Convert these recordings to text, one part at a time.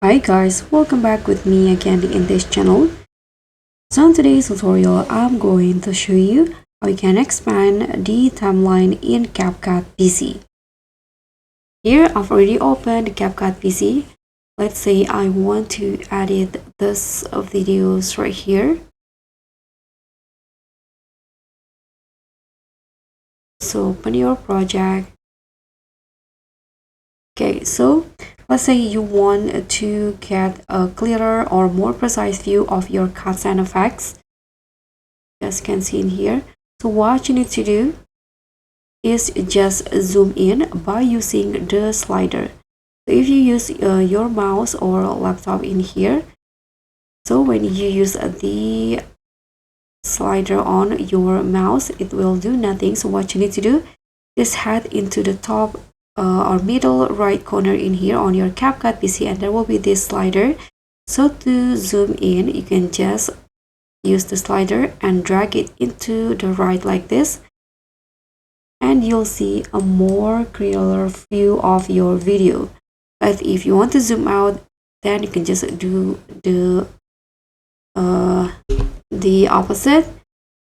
Hi guys, welcome back with me again in this channel. So in today's tutorial, I'm going to show you how you can expand the timeline in CapCut PC. Here I've already opened CapCut PC. Let's say I want to edit this videos right here. So open your project. Okay, so let's say you want to get a clearer or more precise view of your cuts and effects. As you can see in here. So what you need to do is just zoom in by using the slider. So if you use your mouse or laptop in here, so when you use the slider on your mouse, it will do nothing. So what you need to do is head into the top or middle right corner in here on your CapCut PC, and there will be this slider. So to zoom in, you can just use the slider and drag it into the right like this, and you'll see a more clearer view of your video. But if you want to zoom out, then you can just do the opposite.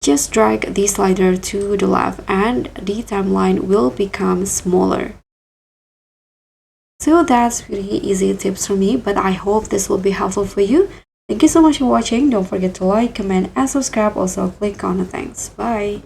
Just drag the slider to the left and the timeline will become smaller. So that's really easy tips from me, but I hope this will be helpful for you. Thank you so much for watching. Don't forget to like, comment, and subscribe. Also click on the thanks. Bye.